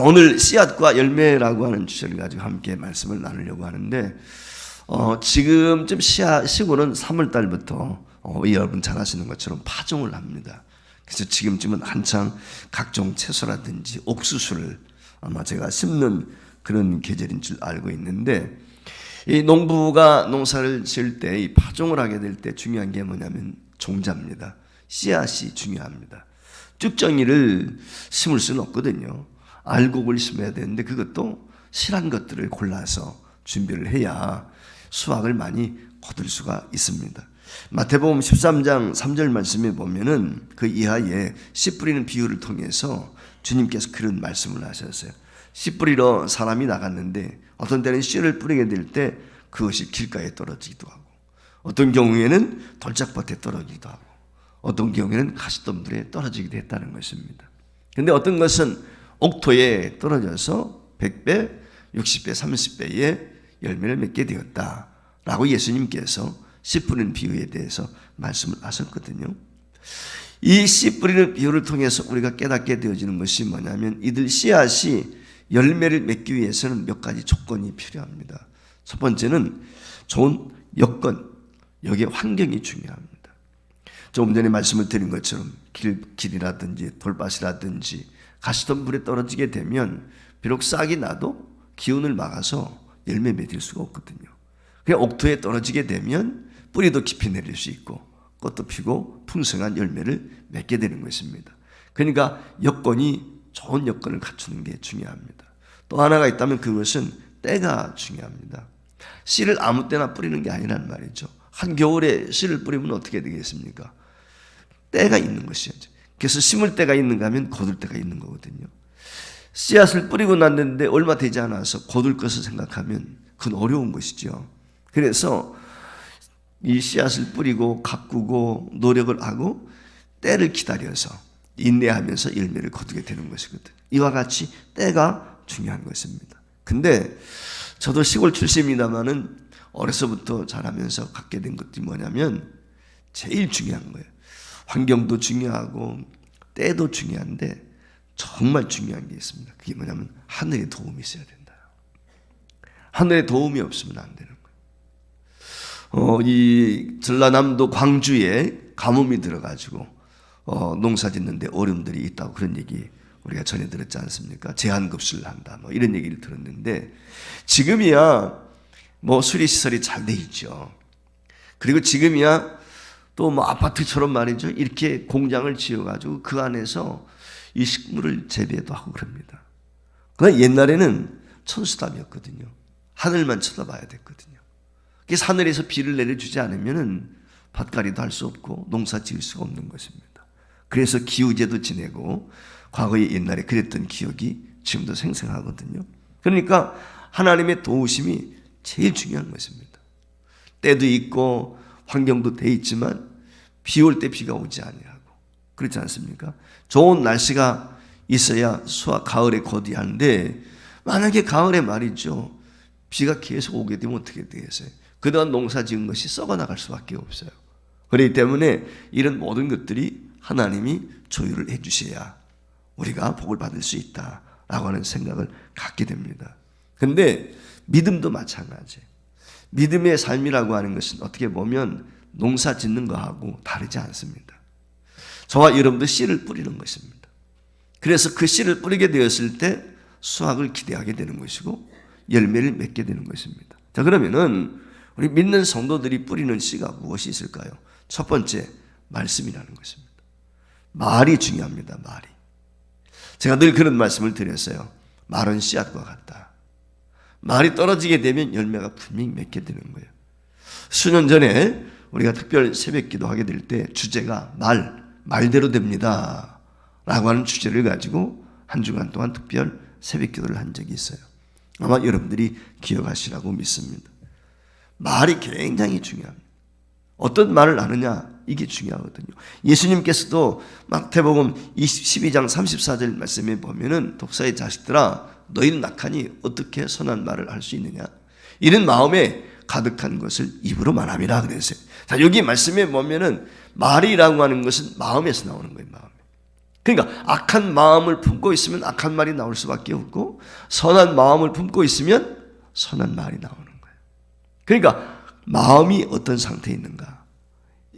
오늘 씨앗과 열매라고 하는 주제를 가지고 함께 말씀을 나누려고 하는데, 지금쯤 시골은 3월달부터 여러분 잘 아시는 것처럼 파종을 합니다. 그래서 지금쯤은 한창 각종 채소라든지 옥수수를 아마 제가 심는 그런 계절인 줄 알고 있는데, 이 농부가 농사를 지을 때, 이 파종을 하게 될 때 중요한 게 뭐냐면 종자입니다. 씨앗이 중요합니다. 쭉정이를 심을 수는 없거든요. 알곡을 심어야 되는데 그것도 실한 것들을 골라서 준비를 해야 수확을 많이 거둘 수가 있습니다. 마태복음 13장 3절 말씀에 보면은 그 이하에 씨 뿌리는 비유를 통해서 주님께서 그런 말씀을 하셨어요. 씨 뿌리러 사람이 나갔는데 어떤 때는 씨를 뿌리게 될 때 그것이 길가에 떨어지기도 하고, 어떤 경우에는 돌짝밭에 떨어지기도 하고, 어떤 경우에는 가시덤불에 떨어지기도 했다는 것입니다. 그런데 어떤 것은 옥토에 떨어져서 100배, 60배, 30배의 열매를 맺게 되었다라고 예수님께서 씨 뿌리는 비유에 대해서 말씀을 하셨거든요. 이 씨 뿌리는 비유를 통해서 우리가 깨닫게 되어지는 것이 뭐냐면, 이들 씨앗이 열매를 맺기 위해서는 몇 가지 조건이 필요합니다. 첫 번째는 좋은 여건, 여기에 환경이 중요합니다. 조금 전에 말씀을 드린 것처럼 길이라든지 돌밭이라든지 가시덤불에 떨어지게 되면 비록 싹이 나도 기운을 막아서 열매 맺을 수가 없거든요. 그냥 옥토에 떨어지게 되면 뿌리도 깊이 내릴 수 있고 꽃도 피고 풍성한 열매를 맺게 되는 것입니다. 그러니까 좋은 여건을 갖추는 게 중요합니다. 또 하나가 있다면 그것은 때가 중요합니다. 씨를 아무 때나 뿌리는 게 아니란 말이죠. 한겨울에 씨를 뿌리면 어떻게 되겠습니까? 때가 있는 것이죠. 그래서 심을 때가 있는가 하면 거둘 때가 있는 거거든요. 씨앗을 뿌리고 났는데 얼마 되지 않아서 거둘 것을 생각하면 그건 어려운 것이죠. 그래서 이 씨앗을 뿌리고 가꾸고 노력을 하고 때를 기다려서 인내하면서 열매를 거두게 되는 것이거든요. 이와 같이 때가 중요한 것입니다. 근데 저도 시골 출신입니다마는 어려서부터 자라면서 갖게 된 것들이 뭐냐면, 제일 중요한 거예요. 환경도 중요하고 때도 중요한데 정말 중요한 게 있습니다. 그게 뭐냐면 하늘의 도움이 있어야 된다. 하늘의 도움이 없으면 안 되는 거예요. 이 전라남도 광주에 가뭄이 들어가지고 농사 짓는데 어려움들이 있다고 그런 얘기 우리가 전해 들었지 않습니까? 제한급수를 한다, 뭐 이런 얘기를 들었는데, 지금이야 뭐 수리시설이 잘 돼 있죠. 그리고 지금이야 또 뭐 아파트처럼 말이죠, 이렇게 공장을 지어가지고 그 안에서 이 식물을 재배도 하고 그럽니다. 그러나 옛날에는 천수답이었거든요. 하늘만 쳐다봐야 됐거든요. 그래서 하늘에서 비를 내려주지 않으면 밭갈이도 할 수 없고 농사 지을 수가 없는 것입니다. 그래서 기우제도 지내고 과거에 옛날에 그랬던 기억이 지금도 생생하거든요. 그러니까 하나님의 도우심이 제일 중요한 것입니다. 때도 있고 환경도 돼 있지만 비 올 때 비가 오지 아니하고, 그렇지 않습니까? 좋은 날씨가 있어야 가을에 거두하는데, 만약에 가을에 말이죠, 비가 계속 오게 되면 어떻게 되겠어요? 그동안 농사 지은 것이 썩어나갈 수밖에 없어요. 그렇기 때문에 이런 모든 것들이 하나님이 조율을 해 주셔야 우리가 복을 받을 수 있다라고 하는 생각을 갖게 됩니다. 그런데 믿음도 마찬가지예요. 믿음의 삶이라고 하는 것은 어떻게 보면 농사 짓는 거하고 다르지 않습니다. 저와 여러분도 씨를 뿌리는 것입니다. 그래서 그 씨를 뿌리게 되었을 때 수확을 기대하게 되는 것이고 열매를 맺게 되는 것입니다. 자, 그러면은 우리 믿는 성도들이 뿌리는 씨가 무엇이 있을까요? 첫 번째, 말씀이라는 것입니다. 말이 중요합니다. 말이. 제가 늘 그런 말씀을 드렸어요. 말은 씨앗과 같다. 말이 떨어지게 되면 열매가 분명히 맺게 되는 거예요. 수년 전에 우리가 특별 새벽기도 하게 될 때 주제가 말대로 됩니다 라고 하는 주제를 가지고 한 주간 동안 특별 새벽기도를 한 적이 있어요. 아마 여러분들이 기억하시라고 믿습니다. 말이 굉장히 중요합니다. 어떤 말을 하느냐, 이게 중요하거든요. 예수님께서도 마태복음 12장 34절 말씀에 보면은, 독사의 자식들아 너희는 낙하니 어떻게 선한 말을 할 수 있느냐, 이런 마음에 가득한 것을 입으로 말함이라 그랬어요. 자, 여기 말씀에 보면은 말이라고 하는 것은 마음에서 나오는 거예요. 마음에. 그러니까 악한 마음을 품고 있으면 악한 말이 나올 수밖에 없고 선한 마음을 품고 있으면 선한 말이 나오는 거예요. 그러니까 마음이 어떤 상태에 있는가,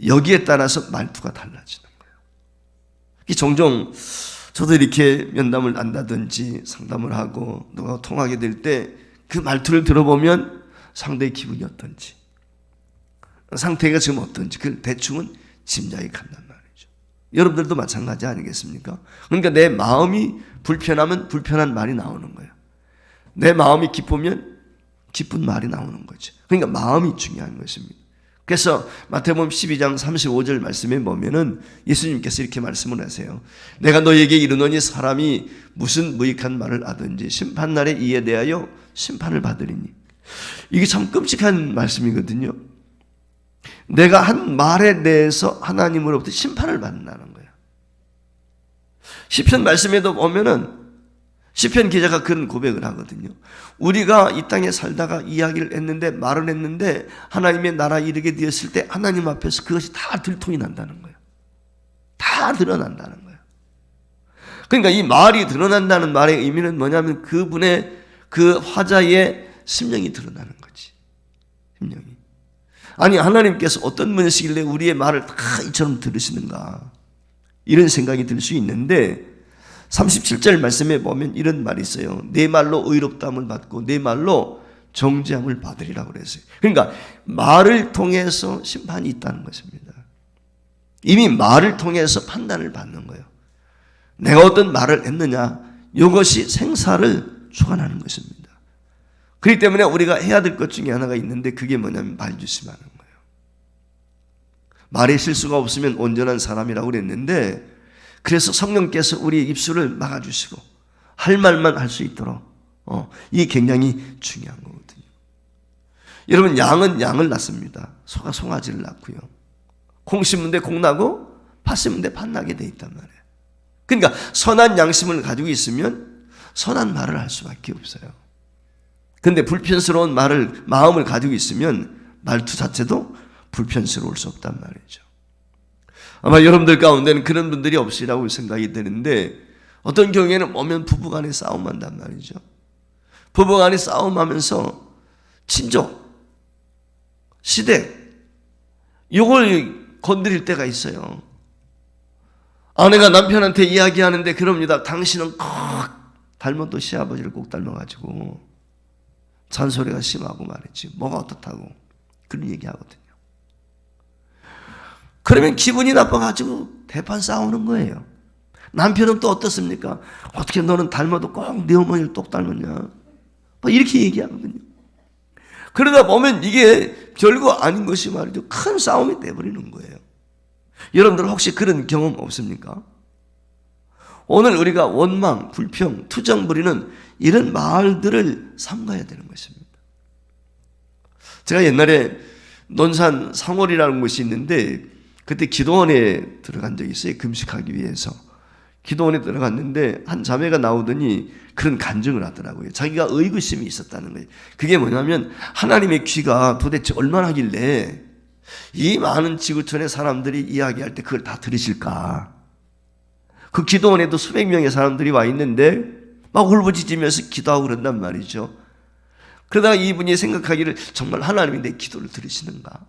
여기에 따라서 말투가 달라지는 거예요. 종종 저도 이렇게 면담을 한다든지 상담을 하고 누가 통하게 될 때 그 말투를 들어보면 상대의 기분이 어떤지, 상태가 지금 어떤지 그 대충은 짐작이 간단 말이죠. 여러분들도 마찬가지 아니겠습니까? 그러니까 내 마음이 불편하면 불편한 말이 나오는 거예요. 내 마음이 기쁘면 기쁜 말이 나오는 거죠. 그러니까 마음이 중요한 것입니다. 그래서 마태복음 12장 35절 말씀에 보면은 예수님께서 이렇게 말씀을 하세요. 내가 너에게 이르노니 사람이 무슨 무익한 말을 하든지 심판날에 이에 대하여 심판을 받으리니. 이게 참 끔찍한 말씀이거든요. 내가 한 말에 대해서 하나님으로부터 심판을 받는다는 거예요. 시편 말씀에도 보면은 시편 기자가 그런 고백을 하거든요. 우리가 이 땅에 살다가 이야기를 했는데 말을 했는데 하나님의 나라에 이르게 되었을 때 하나님 앞에서 그것이 다 들통이 난다는 거예요. 다 드러난다는 거예요. 그러니까 이 말이 드러난다는 말의 의미는 뭐냐면 그분의 그 화자의 심령이 드러나는 거지. 심령이. 아니 하나님께서 어떤 분이시길래 우리의 말을 다 이처럼 들으시는가, 이런 생각이 들 수 있는데 37절 말씀에 보면 이런 말이 있어요. 내 말로 의롭다함을 받고 내 말로 정죄함을 받으리라고 그랬어요. 그러니까 말을 통해서 심판이 있다는 것입니다. 이미 말을 통해서 판단을 받는 거예요. 내가 어떤 말을 했느냐, 이것이 생사를 주관하는 것입니다. 그렇기 때문에 우리가 해야 될 것 중에 하나가 있는데 그게 뭐냐면 말 조심하는 거예요. 말에 실수가 없으면 온전한 사람이라고 그랬는데, 그래서 성령께서 우리의 입술을 막아주시고 할 말만 할 수 있도록 이게 굉장히 중요한 거거든요. 여러분, 양은 양을 낳습니다. 소가 송아지를 낳고요. 콩 심은 데 콩 나고 팥 심은 데 팥 나게 돼 있단 말이에요. 그러니까 선한 양심을 가지고 있으면 선한 말을 할 수밖에 없어요. 그런데 불편스러운 마음을 가지고 있으면 말투 자체도 불편스러울 수 없단 말이죠. 아마 여러분들 가운데는 그런 분들이 없으리라고 생각이 되는데, 어떤 경우에는 오면 부부간에 싸움한단 말이죠. 부부간에 싸움하면서 친족, 시댁, 이걸 건드릴 때가 있어요. 아내가 남편한테 이야기하는데 그럽니다. 당신은 꼭 닮아도 시아버지를 꼭 닮아가지고 잔소리가 심하고 말이지, 뭐가 어떻다고 그런 얘기하거든요. 그러면 기분이 나빠가지고 대판 싸우는 거예요. 남편은 또 어떻습니까? 어떻게 너는 닮아도 꼭 네 어머니를 똑 닮았냐, 뭐 이렇게 얘기하거든요. 그러다 보면 이게 별거 아닌 것이 말이죠, 큰 싸움이 돼버리는 거예요. 여러분들 혹시 그런 경험 없습니까? 오늘 우리가 원망, 불평, 투정 부리는 이런 말들을 삼가야 되는 것입니다. 제가 옛날에 논산 상월이라는 곳이 있는데 그때 기도원에 들어간 적이 있어요. 금식하기 위해서 기도원에 들어갔는데 한 자매가 나오더니 그런 간증을 하더라고요. 자기가 의구심이 있었다는 거예요. 그게 뭐냐면 하나님의 귀가 도대체 얼마나 하길래 이 많은 지구촌의 사람들이 이야기할 때 그걸 다 들으실까. 그 기도원에도 수백 명의 사람들이 와 있는데 막 울부짖으면서 기도하고 그런단 말이죠. 그러다가 이분이 생각하기를 정말 하나님이 내 기도를 들으시는가,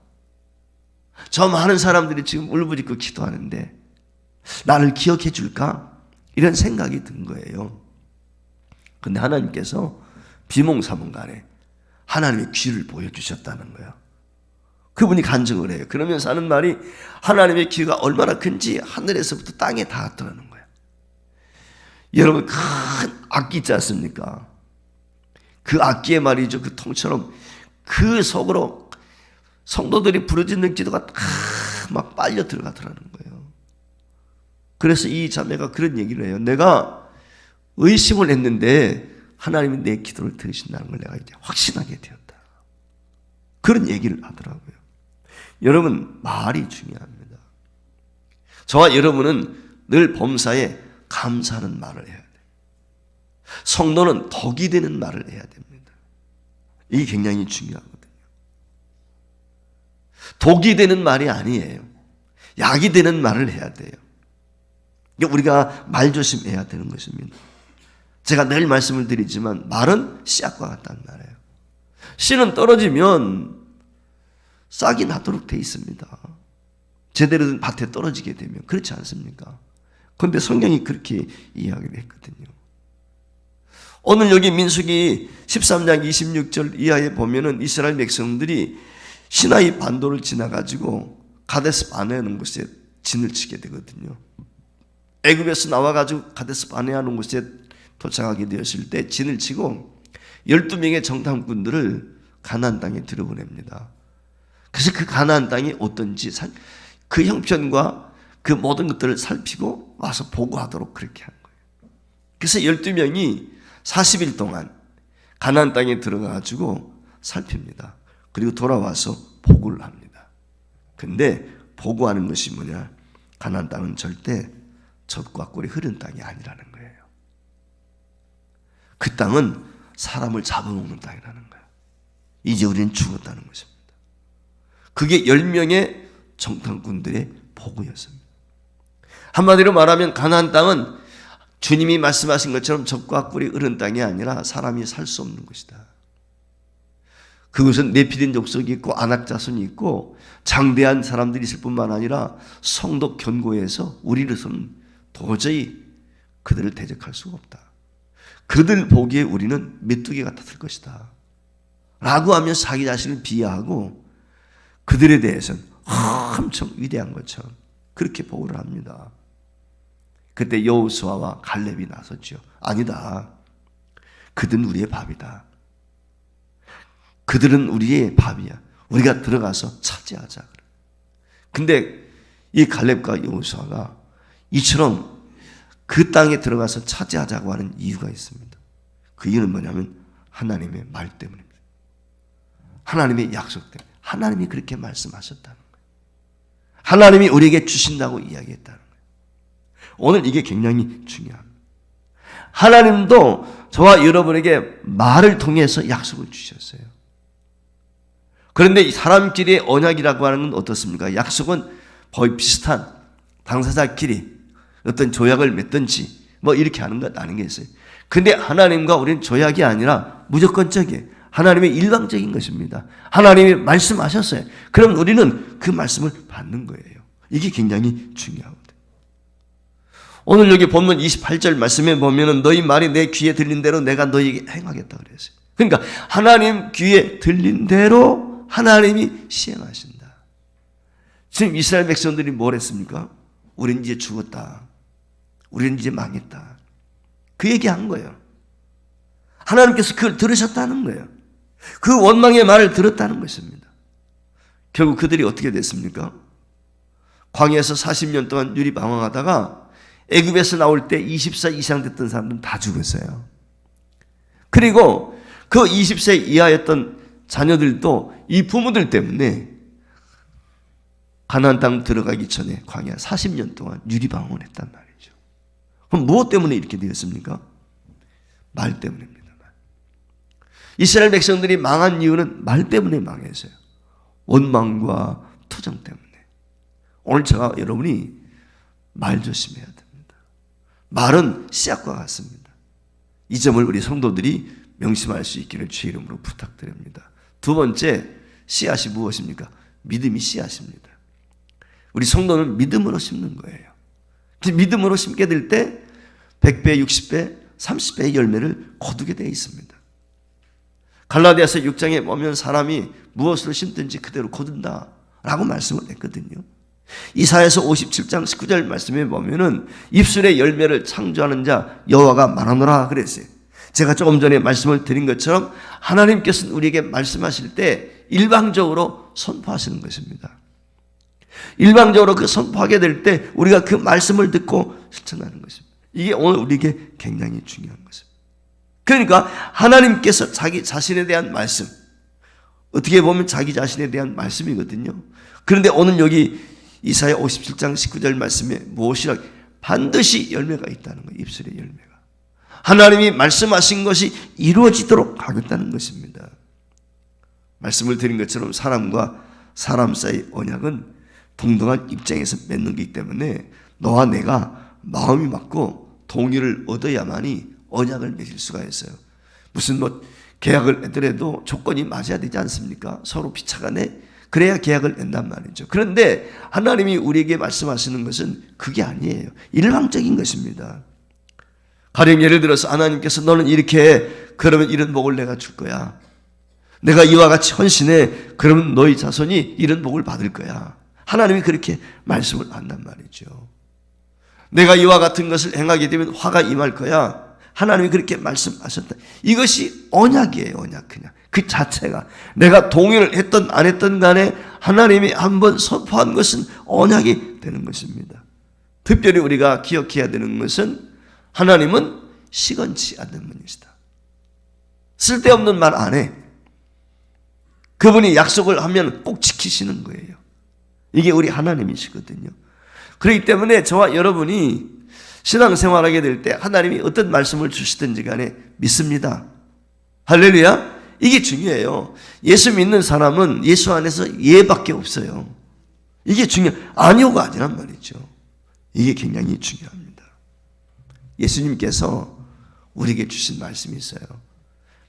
저 많은 사람들이 지금 울부짖고 기도하는데 나를 기억해 줄까, 이런 생각이 든 거예요. 그런데 하나님께서 비몽사몽간에 하나님의 귀를 보여주셨다는 거예요. 그분이 간증을 해요. 그러면서 하는 말이 하나님의 귀가 얼마나 큰지 하늘에서부터 땅에 닿았다는 거예요. 여러분, 큰 악기 있지 않습니까? 그 악기의 말이죠, 그 통처럼 그 속으로 성도들이 부르짖는 기도가 막 빨려 들어가더라는 거예요. 그래서 이 자매가 그런 얘기를 해요. 내가 의심을 했는데 하나님이 내 기도를 들으신다는 걸 내가 이제 확신하게 되었다. 그런 얘기를 하더라고요. 여러분, 말이 중요합니다. 저와 여러분은 늘 범사에 감사하는 말을 해야 돼요. 성도는 덕이 되는 말을 해야 됩니다. 이게 굉장히 중요하거든요. 독이 되는 말이 아니에요. 약이 되는 말을 해야 돼요. 그러니까 우리가 말 조심해야 되는 것입니다. 제가 늘 말씀을 드리지만 말은 씨앗과 같다는 말이에요. 씨는 떨어지면 싹이 나도록 돼 있습니다. 제대로 된 밭에 떨어지게 되면. 그렇지 않습니까? 그런데 성경이 그렇게 이야기를 했거든요. 오늘 여기 민수기 13장 26절 이하에 보면은 이스라엘 백성들이 시나이 반도를 지나가지고 가데스 바네하는 곳에 진을 치게 되거든요. 애굽에서 나와가지고 가데스 바네하는 곳에 도착하게 되었을 때 진을 치고 12명의 정탐꾼들을 가나안 땅에 들여보냅니다. 그래서 그 가나안 땅이 어떤지 그 형편과 그 모든 것들을 살피고 와서 보고하도록 그렇게 한 거예요. 그래서 12명이 40일 동안 가나안 땅에 들어가가지고 살핍니다. 그리고 돌아와서 보고를 합니다. 근데 보고하는 것이 뭐냐? 가나안 땅은 절대 젖과 꿀이 흐른 땅이 아니라는 거예요. 그 땅은 사람을 잡아먹는 땅이라는 거예요. 이제 우리는 죽었다는 것입니다. 그게 10명의 정탐꾼들의 보고였습니다. 한마디로 말하면 가나안 땅은 주님이 말씀하신 것처럼 젖과 꿀이 흐른 땅이 아니라 사람이 살 수 없는 것이다. 그것은 네피린 족속이 있고 아낙 자손이 있고 장대한 사람들이 있을 뿐만 아니라 성도 견고해서 우리로서는 도저히 그들을 대적할 수가 없다. 그들 보기에 우리는 메뚜기 같았을 것이다 라고 하면서 자기 자신을 비하하고 그들에 대해서는 엄청 위대한 것처럼 그렇게 보고를 합니다. 그때 여호수아와 갈렙이 나섰죠. 아니다. 그들은 우리의 밥이다. 그들은 우리의 밥이야. 우리가 들어가서 차지하자. 근데 이 갈렙과 여호수아가 이처럼 그 땅에 들어가서 차지하자고 하는 이유가 있습니다. 그 이유는 뭐냐면 하나님의 말 때문입니다. 하나님의 약속 때문에. 하나님이 그렇게 말씀하셨다는 거예요. 하나님이 우리에게 주신다고 이야기했다는 거예요. 오늘 이게 굉장히 중요합니다. 하나님도 저와 여러분에게 말을 통해서 약속을 주셨어요. 그런데 사람끼리의 언약이라고 하는 건 어떻습니까? 약속은 거의 비슷한 당사자끼리 어떤 조약을 맺든지 뭐 이렇게 하는 것 아닌 게 있어요. 근데 하나님과 우리는 조약이 아니라 무조건적이에요. 하나님의 일방적인 것입니다. 하나님이 말씀하셨어요. 그럼 우리는 그 말씀을 받는 거예요. 이게 굉장히 중요하거든요. 오늘 여기 본문 28절 말씀에 보면은 너희 말이 내 귀에 들린 대로 내가 너희에게 행하겠다 그랬어요. 그러니까 하나님 귀에 들린 대로 하나님이 시행하신다. 지금 이스라엘 백성들이 뭘 했습니까? 우리는 이제 죽었다. 우리는 이제 망했다. 그 얘기한 거예요. 하나님께서 그걸 들으셨다는 거예요. 그 원망의 말을 들었다는 것입니다. 결국 그들이 어떻게 됐습니까? 광야에서 40년 동안 유리방황하다가 애굽에서 나올 때 20세 이상 됐던 사람들은 다 죽었어요. 그리고 그 20세 이하였던 자녀들도 이 부모들 때문에 가나안 땅 들어가기 전에 광야 40년 동안 유리방황을 했단 말이죠. 그럼 무엇 때문에 이렇게 되었습니까? 말 때문입니다. 이스라엘 백성들이 망한 이유는 말 때문에 망했어요. 원망과 투정 때문에. 오늘 제가 여러분이 말 조심해야 됩니다. 말은 씨앗과 같습니다. 이 점을 우리 성도들이 명심할 수 있기를 주의 이름으로 부탁드립니다. 두 번째, 씨앗이 무엇입니까? 믿음이 씨앗입니다. 우리 성도는 믿음으로 심는 거예요. 믿음으로 심게 될 때 100배, 60배, 30배의 열매를 거두게 되어 있습니다. 갈라디아서 6장에 보면 사람이 무엇으로 심든지 그대로 거둔다 라고 말씀을 했거든요. 이사야서 57장 19절 말씀에 보면은 입술의 열매를 창조하는 자 여호와가 말하노라 그랬어요. 제가 조금 전에 말씀을 드린 것처럼 하나님께서는 우리에게 말씀하실 때 일방적으로 선포하시는 것입니다. 일방적으로 그 선포하게 될 때 우리가 그 말씀을 듣고 실천하는 것입니다. 이게 오늘 우리에게 굉장히 중요한 것입니다. 그러니까 하나님께서 자기 자신에 대한 말씀, 어떻게 보면 자기 자신에 대한 말씀이거든요. 그런데 오늘 여기 이사야 57장 19절 말씀에 무엇이라 반드시 열매가 있다는 거예요. 입술의 열매가. 하나님이 말씀하신 것이 이루어지도록 하겠다는 것입니다. 말씀을 드린 것처럼 사람과 사람 사이 언약은 동등한 입장에서 맺는 것이기 때문에 너와 내가 마음이 맞고 동의를 얻어야만이 언약을 맺을 수가 있어요. 무슨 계약을 맺더라도 조건이 맞아야 되지 않습니까? 서로 피차간에 그래야 계약을 맺는단 말이죠. 그런데 하나님이 우리에게 말씀하시는 것은 그게 아니에요. 일방적인 것입니다. 가령 예를 들어서 하나님께서 너는 이렇게 해. 그러면 이런 복을 내가 줄 거야. 내가 이와 같이 헌신해. 그러면 너희 자손이 이런 복을 받을 거야. 하나님이 그렇게 말씀을 한단 말이죠. 내가 이와 같은 것을 행하게 되면 화가 임할 거야. 하나님이 그렇게 말씀하셨다. 이것이 언약이에요. 언약. 그냥 그 자체가 내가 동의를 했던 안 했던 간에 하나님이 한번 선포한 것은 언약이 되는 것입니다. 특별히 우리가 기억해야 되는 것은 하나님은 시건치 않는 분이시다. 쓸데없는 말 안 해. 그분이 약속을 하면 꼭 지키시는 거예요. 이게 우리 하나님이시거든요. 그렇기 때문에 저와 여러분이 신앙생활하게 될 때 하나님이 어떤 말씀을 주시든지 간에 믿습니다. 할렐루야. 이게 중요해요. 예수 믿는 사람은 예수 안에서 예밖에 없어요. 이게 아니오가 아니란 말이죠. 이게 굉장히 중요합니다. 예수님께서 우리에게 주신 말씀이 있어요.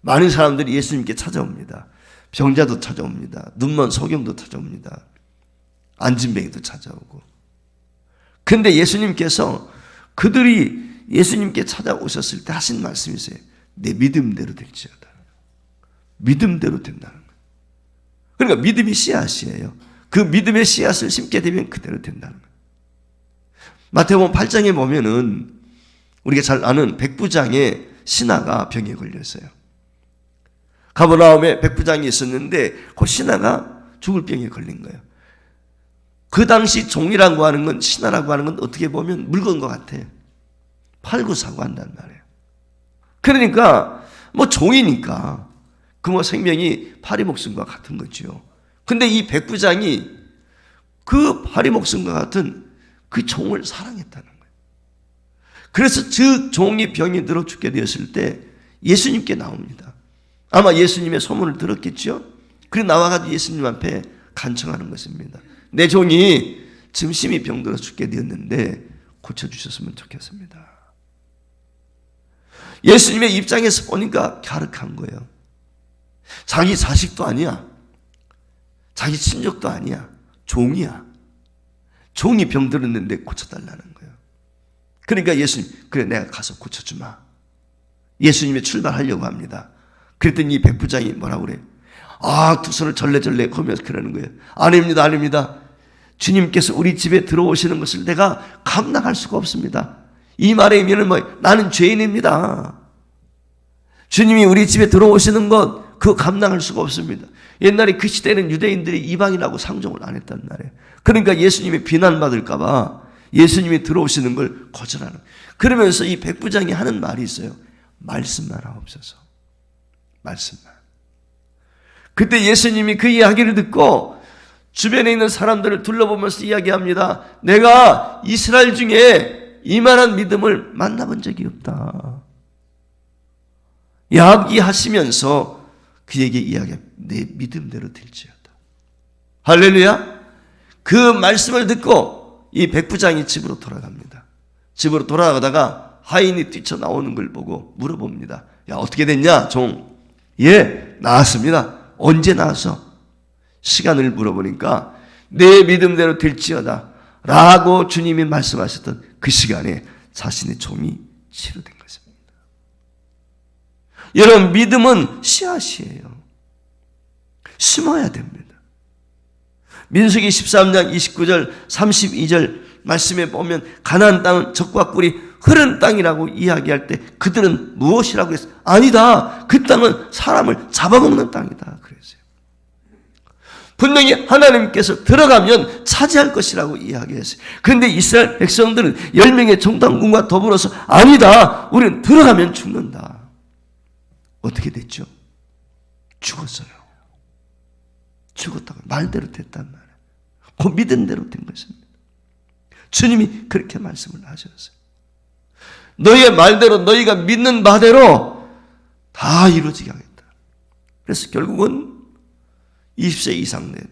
많은 사람들이 예수님께 찾아옵니다. 병자도 찾아옵니다. 눈먼 소경도 찾아옵니다. 안진뱅이도 찾아오고. 그런데 예수님께서 그들이 예수님께 찾아오셨을 때 하신 말씀이 있어요. 내 믿음대로 될지어다. 믿음대로 된다는 거예요. 그러니까 믿음이 씨앗이에요. 그 믿음의 씨앗을 심게 되면 그대로 된다는 거예요. 마태복음 8장에 보면은 우리가 잘 아는 백부장의 신하가 병에 걸렸어요. 가버나움에 백부장이 있었는데 그 신하가 죽을 병에 걸린 거예요. 그 당시 종이라고 하는 건, 신하라고 하는 건 어떻게 보면 물건과 같아요. 팔고 사고 한단 말이에요. 그러니까 종이니까 그 생명이 파리 목숨과 같은 거죠. 근데 이 백부장이 그 파리 목숨과 같은 그 종을 사랑했다는 거예요. 그래서 그 종이 병이 들어 죽게 되었을 때 예수님께 나옵니다. 아마 예수님의 소문을 들었겠죠. 그래서 나와가지고 예수님 앞에 간청하는 것입니다. 내 종이 지금 심히 병들어 죽게 되었는데 고쳐주셨으면 좋겠습니다. 예수님의 입장에서 보니까 갸륵한 거예요. 자기 자식도 아니야. 자기 친족도 아니야. 종이야. 종이 병들었는데 고쳐달라는 거예요. 그러니까 예수님, 그래 내가 가서 고쳐주마. 예수님이 출발하려고 합니다. 그랬더니 이 백부장이 뭐라고 그래요? 두 손을 절레절레 거면서 그러는 거예요. 아닙니다, 아닙니다. 주님께서 우리 집에 들어오시는 것을 내가 감당할 수가 없습니다. 이 말의 의미는 나는 죄인입니다. 주님이 우리 집에 들어오시는 것 그거 감당할 수가 없습니다. 옛날에 그 시대는 유대인들이 이방인하고 상종을 안 했단 말이에요. 그러니까 예수님이 비난받을까 봐 예수님이 들어오시는 걸 거절하는. 그러면서 이 백부장이 하는 말이 있어요. 말씀만 하옵소서. 말씀만. 그때 예수님이 그 이야기를 듣고 주변에 있는 사람들을 둘러보면서 이야기합니다. 내가 이스라엘 중에 이만한 믿음을 만나본 적이 없다. 이야기하시면서 그에게 이야기합니다. 내 믿음대로 될지어다. 할렐루야. 그 말씀을 듣고 이 백부장이 집으로 돌아갑니다. 집으로 돌아가다가 하인이 뛰쳐나오는 걸 보고 물어봅니다. 야, 어떻게 됐냐 종? 예, 나았습니다. 언제 나왔어? 시간을 물어보니까 내 믿음대로 될지어다 라고 주님이 말씀하셨던 그 시간에 자신의 종이 치료된 것입니다. 여러분, 믿음은 씨앗이에요. 심어야 됩니다. 민수기 13장 29절 32절 말씀에 보면 가나안 땅은 적과 꿀이 흐른 땅이라고 이야기할 때 그들은 무엇이라고 했어요? 아니다. 그 땅은 사람을 잡아먹는 땅이다. 그랬어요. 분명히 하나님께서 들어가면 차지할 것이라고 이야기했어요. 그런데 이스라엘 백성들은 10명의 정탐꾼과 더불어서 아니다. 우리는 들어가면 죽는다. 어떻게 됐죠? 죽었어요. 죽었다고 말대로 됐단 말이에요. 그 믿은 대로 된 것입니다. 주님이 그렇게 말씀을 하셨어요. 너희의 말대로 너희가 믿는 바대로 다 이루어지게 하겠다. 그래서 결국은 20세 이상 된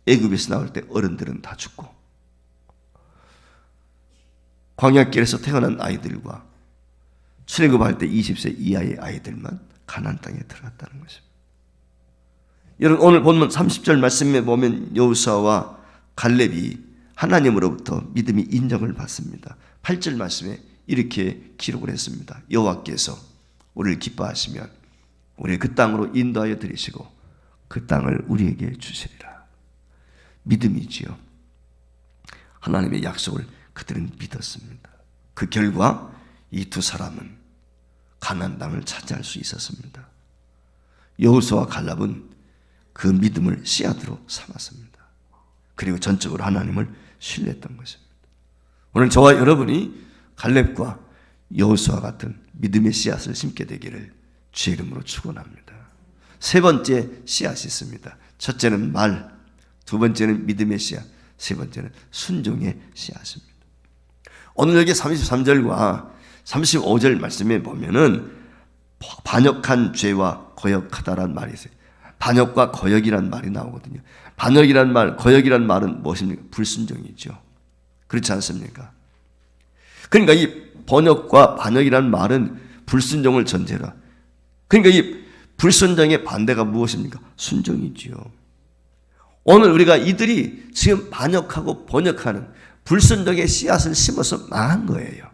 애굽에서 나올 때 어른들은 다 죽고 광야길에서 태어난 아이들과 출애굽할 때 20세 이하의 아이들만 가나안 땅에 들어갔다는 것입니다. 여러분, 오늘 본문 30절 말씀에 보면 여호수아와 갈렙이 하나님으로부터 믿음의 인정을 받습니다. 8절 말씀에 이렇게 기록을 했습니다. 여호와께서 우리를 기뻐하시면 우리를 그 땅으로 인도하여 들이시고 그 땅을 우리에게 주시리라. 믿음이지요. 하나님의 약속을 그들은 믿었습니다. 그 결과 이 두 사람은 가나안 땅을 차지할 수 있었습니다. 여호수아와 갈렙은 그 믿음을 씨앗으로 삼았습니다. 그리고 전적으로 하나님을 신뢰했던 것입니다. 오늘 저와 여러분이 갈렙과 여호수아 같은 믿음의 씨앗을 심게 되기를 주의 이름으로 축원합니다. 세 번째 씨앗이 있습니다. 첫째는 말, 두 번째는 믿음의 씨앗, 세 번째는 순종의 씨앗입니다. 오늘 여기 33절과 35절 말씀에 보면은 반역한 죄와 거역하다란 말이 있어요. 반역과 거역이란 말이 나오거든요. 반역이란 말, 거역이란 말은 무엇입니까? 불순종이죠. 그렇지 않습니까? 그러니까 이 번역과 반역이란 말은 불순종을 전제로. 그러니까 이 불순종의 반대가 무엇입니까? 순종이지요. 오늘 우리가 이들이 지금 반역하고 번역하는 불순종의 씨앗을 심어서 망한 거예요.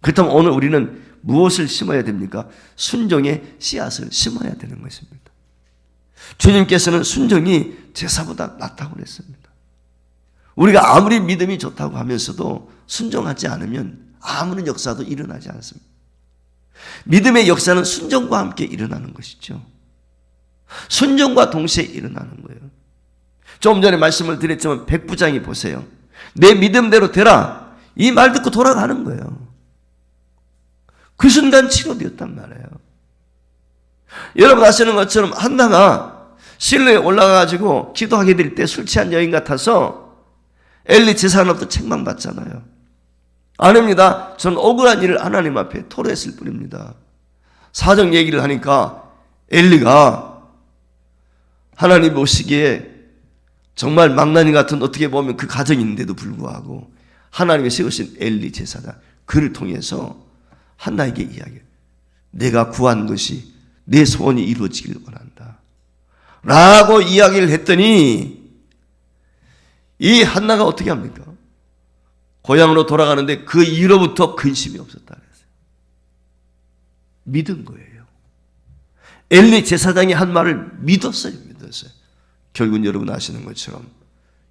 그렇다면 오늘 우리는 무엇을 심어야 됩니까? 순종의 씨앗을 심어야 되는 것입니다. 주님께서는 순종이 제사보다 낫다고 그랬습니다. 우리가 아무리 믿음이 좋다고 하면서도 순종하지 않으면 아무런 역사도 일어나지 않습니다. 믿음의 역사는 순종과 함께 일어나는 것이죠. 순종과 동시에 일어나는 거예요. 조금 전에 말씀을 드렸지만 백부장이 보세요. 내 믿음대로 되라. 이 말 듣고 돌아가는 거예요. 그 순간 치료되었단 말이에요. 여러분 아시는 것처럼 한나가 실로에 올라가가지고 기도하게 될 때 술 취한 여인 같아서 엘리 제사장으로부터 책망받잖아요. 아닙니다. 저는 억울한 일을 하나님 앞에 토로했을 뿐입니다. 사정 얘기를 하니까 엘리가 하나님 보시기에 정말 망나니 같은 어떻게 보면 그 가정인데도 불구하고 하나님이 세우신 엘리 제사장 그를 통해서 한나에게 이야기해요. 내가 구한 것이 내 소원이 이루어지길 원한다 라고 이야기를 했더니 이 한나가 어떻게 합니까? 고향으로 돌아가는데 그 이후로부터 근심이 없었다 그랬어요. 믿은 거예요. 엘리 제사장이 한 말을 믿었어요. 결국은 여러분 아시는 것처럼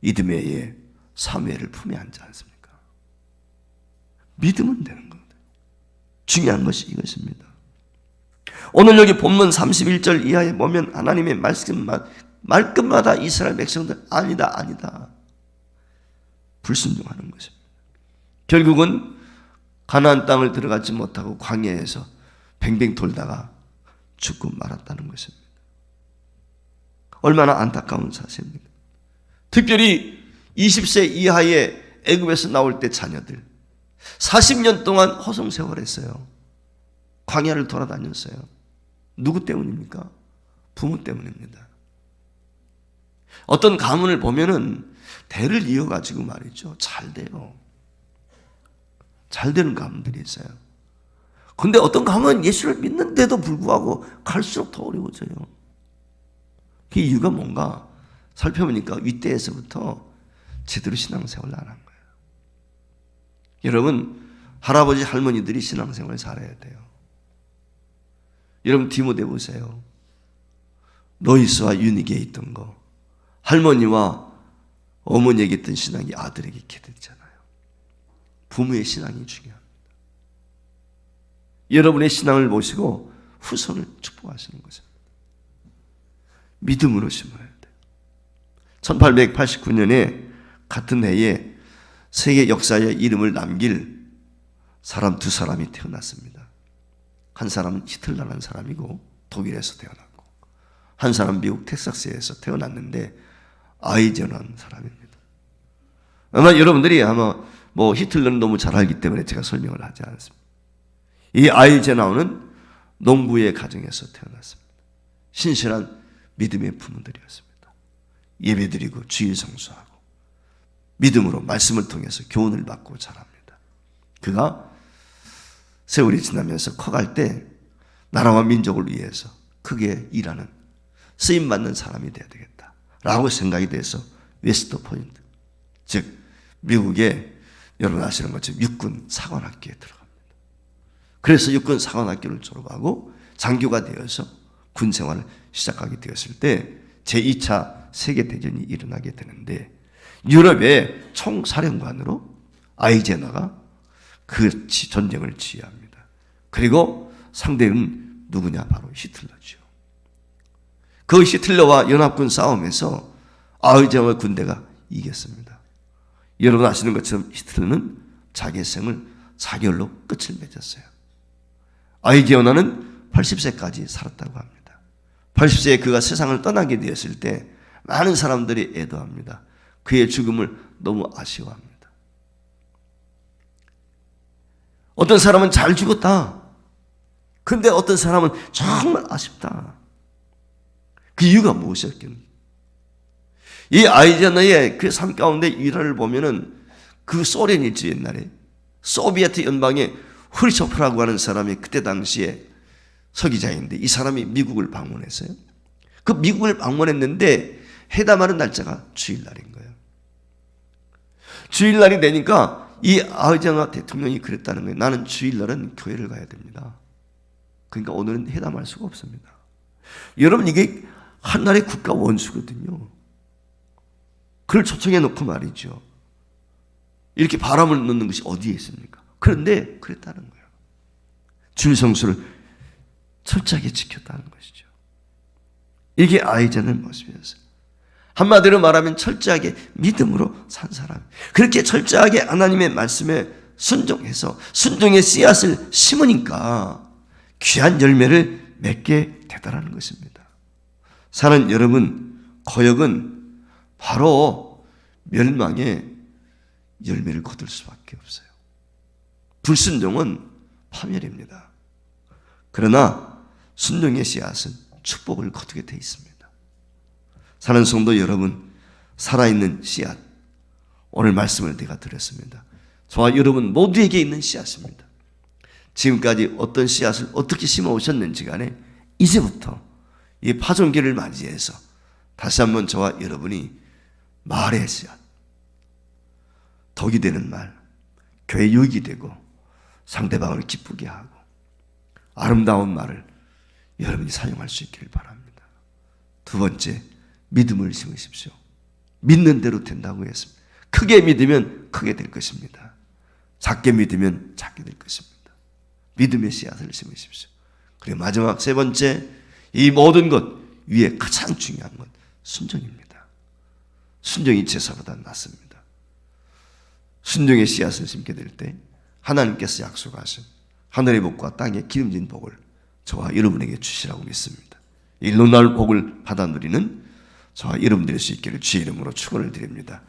이드메의 사무엘을 품에 안지 않습니까? 믿으면 되는 겁니다. 중요한 것이 이것입니다. 오늘 여기 본문 31절 이하에 보면 하나님의 말끝마다 이스라엘 백성들 아니다 불순종하는 것입니다. 결국은 가나안 땅을 들어가지 못하고 광야에서 뱅뱅 돌다가 죽고 말았다는 것입니다. 얼마나 안타까운 사실입니까? 특별히 20세 이하의 애굽에서 나올 때 자녀들 40년 동안 허송세월했어요. 광야를 돌아다녔어요. 누구 때문입니까? 부모 때문입니다. 어떤 가문을 보면은 대를 이어가지고 말이죠. 잘 돼요. 잘 되는 가문들이 있어요. 근데 어떤 가문은 예수를 믿는데도 불구하고 갈수록 더 어려워져요. 그 이유가 뭔가 살펴보니까 윗대에서부터 제대로 신앙생활을 안 한 거예요. 여러분 할아버지 할머니들이 신앙생활을 잘해야 돼요. 여러분 디모데 보세요. 로이스와 유니게에 있던 거 할머니와 어머니에게 있던 신앙이 아들에게 있게 됐잖아요. 부모의 신앙이 중요합니다. 여러분의 신앙을 보시고 후손을 축복하시는 것입니다. 믿음으로 심어야 돼요. 1889년에 같은 해에 세계 역사에 이름을 남길 사람 두 사람이 태어났습니다. 한 사람은 히틀러라는 사람이고 독일에서 태어났고 한 사람은 미국 텍사스에서 태어났는데 아이젠하는 사람입니다. 아마 여러분들이 뭐 히틀러는 너무 잘 알기 때문에 제가 설명을 하지 않습니다. 이 아이젠하우는 농부의 가정에서 태어났습니다. 신실한 믿음의 부모들이었습니다. 예배드리고 주일 성수하고 믿음으로 말씀을 통해서 교훈을 받고 자랍니다. 그가 세월이 지나면서 커갈 때 나라와 민족을 위해서 크게 일하는 쓰임받는 사람이 되어야 되겠다라고 생각이 돼서 웨스트 포인트, 즉 미국에 여러분 아시는 것처럼 육군 사관학교에 들어갑니다. 그래서 육군 사관학교를 졸업하고 장교가 되어서 군 생활을 시작하게 되었을 때 제2차 세계대전이 일어나게 되는데 유럽의 총사령관으로 아이젠하가 그 전쟁을 지휘합니다. 그리고 상대는 누구냐? 바로 히틀러죠. 그 히틀러와 연합군 싸움에서 아이젠하의 군대가 이겼습니다. 여러분 아시는 것처럼 히틀러는 자기의 생을 자결로 끝을 맺었어요. 아이젠하는 80세까지 살았다고 합니다. 80세에 그가 세상을 떠나게 되었을 때 많은 사람들이 애도합니다. 그의 죽음을 너무 아쉬워합니다. 어떤 사람은 잘 죽었다. 근데 어떤 사람은 정말 아쉽다. 그 이유가 무엇이었겠는가? 이 아이젠하의 그 삶 가운데 일화를 보면은 그 소련이 있지, 옛날에 소비에트 연방의 후르쇼프라고 하는 사람이 그때 당시에 서기장인데 이 사람이 미국을 방문했어요. 그 미국을 방문했는데 회담하는 날짜가 주일날인 거예요. 주일날이 되니까 이 아이젠하 대통령이 그랬다는 거예요. 나는 주일날은 교회를 가야 됩니다. 그러니까 오늘은 회담할 수가 없습니다. 여러분 이게 한 나라의 국가 원수거든요. 그를 초청해 놓고 말이죠. 이렇게 바람을 넣는 것이 어디에 있습니까? 그런데 그랬다는 거예요. 주일 성수를 철저하게 지켰다는 것이죠. 이게 아이젠하의 모습이었어요. 한마디로 말하면 철저하게 믿음으로 산 사람. 그렇게 철저하게 하나님의 말씀에 순종해서 순종의 씨앗을 심으니까 귀한 열매를 맺게 되더라는 것입니다. 사는 여러분, 거역은 바로 멸망의 열매를 거둘 수밖에 없어요. 불순종은 파멸입니다. 그러나 순종의 씨앗은 축복을 거두게 되어 있습니다. 사는 성도 여러분, 살아있는 씨앗, 오늘 말씀을 내가 드렸습니다. 저와 여러분 모두에게 있는 씨앗입니다. 지금까지 어떤 씨앗을 어떻게 심어 오셨는지 간에 이제부터 이 파종기를 맞이해서 다시 한번 저와 여러분이 말의 씨앗, 덕이 되는 말, 교회 유익이 되고 상대방을 기쁘게 하고 아름다운 말을 여러분이 사용할 수 있기를 바랍니다. 두 번째, 믿음을 심으십시오. 믿는 대로 된다고 했습니다. 크게 믿으면 크게 될 것입니다. 작게 믿으면 작게 될 것입니다. 믿음의 씨앗을 심으십시오. 그리고 마지막 세 번째, 이 모든 것 위에 가장 중요한 건 순종입니다. 순종이 제사보다 낫습니다. 순종의 씨앗을 심게 될 때 하나님께서 약속하신 하늘의 복과 땅의 기름진 복을 저와 여러분에게 주시라고 믿습니다. 이 놀라운 복을 받아 누리는 저와 여러분들이 수 있기를 주의 이름으로 축원을 드립니다.